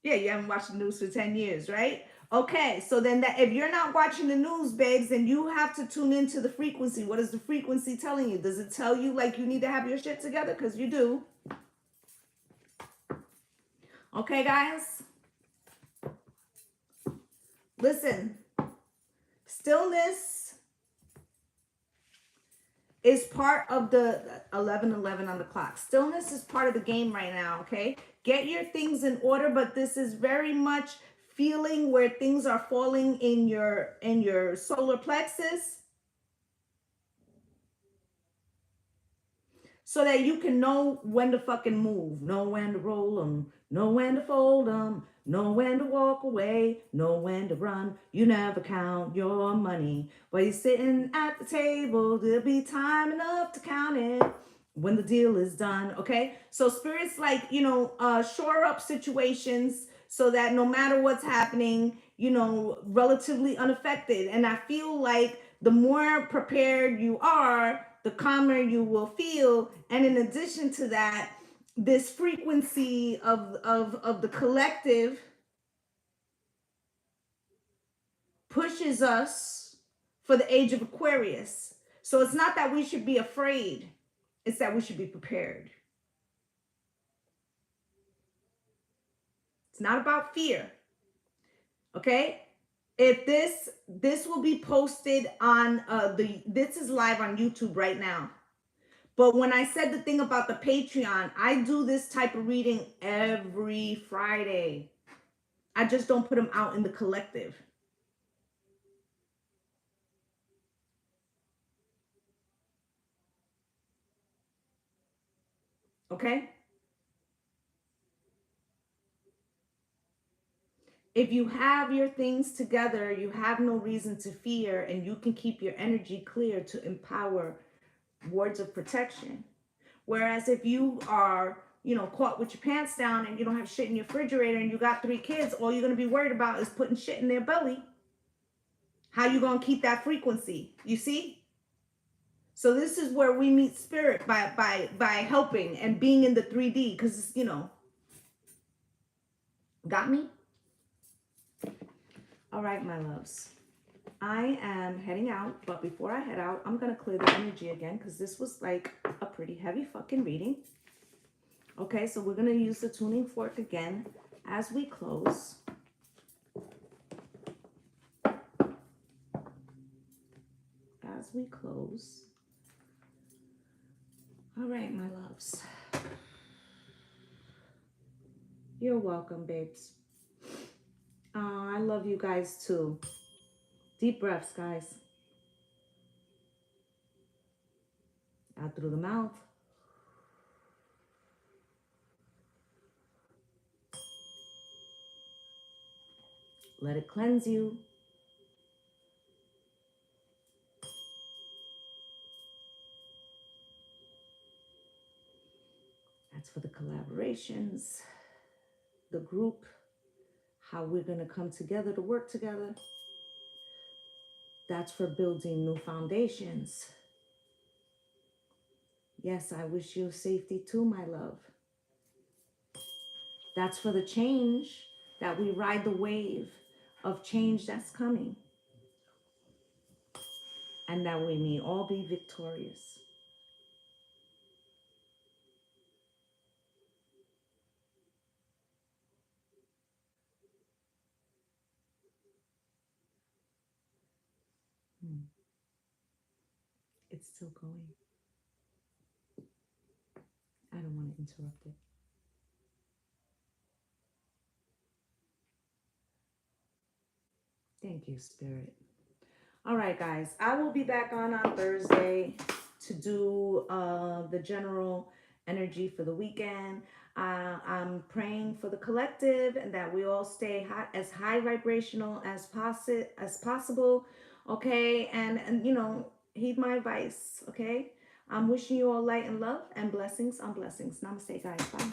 Yeah, you haven't watched the news for 10 years, right? Okay, so then that if you're not watching the news, babes, then you have to tune into the frequency. What is the frequency telling you? Does it tell you like you need to have your shit together? Because you do. Okay, guys? Listen. Stillness is part of the 11:11 on the clock. Stillness is part of the game right now, okay? Get your things in order, but this is very much feeling where things are falling in your solar plexus so that you can know when to fucking move, know when to roll them, know when to fold them, know when to walk away, know when to run. You never count your money while you're sitting at the table. There'll be time enough to count it. when the deal is done. Okay, so spirits like, you know, shore up situations so that no matter what's happening, you know, relatively unaffected. And I feel like the more prepared you are, the calmer you will feel. And in addition to that, this frequency of the collective pushes us for the age of Aquarius. So it's not that we should be afraid, it's that we should be prepared. It's not about fear. Okay? If this will be posted on this is live on YouTube right now. But when I said the thing about the Patreon, I do this type of reading every Friday. I just don't put them out in the collective. Okay? If you have your things together, you have no reason to fear, and you can keep your energy clear to empower words of protection. Whereas if you are, you know, caught with your pants down and you don't have shit in your refrigerator and you got 3 kids, all you're going to be worried about is putting shit in their belly. How you going to keep that frequency? You see? So this is where we meet spirit by helping and being in the 3D, because, you know, got me? All right, my loves. I am heading out, but before I head out, I'm going to clear the energy again because this was like a pretty heavy fucking reading. Okay, so we're going to use the tuning fork again as we close. As we close. All right, my loves. You're welcome, babes. I love you guys too. Deep breaths, guys. Out through the mouth. Let it cleanse you. That's for the collaborations, the group, how we're going to come together to work together. That's for building new foundations. Yes, I wish you safety too, my love. That's for the change, that we ride the wave of change that's coming. And that we may all be victorious. It's still going. I don't want to interrupt it. Thank you, Spirit. All right, guys. I will be back on Thursday to do the general energy for the weekend. I'm praying for the collective and that we all stay as high vibrational as possible. Okay, and you know, heed my advice. Okay, I'm wishing you all light and love and blessings on blessings. Namaste, guys. Bye.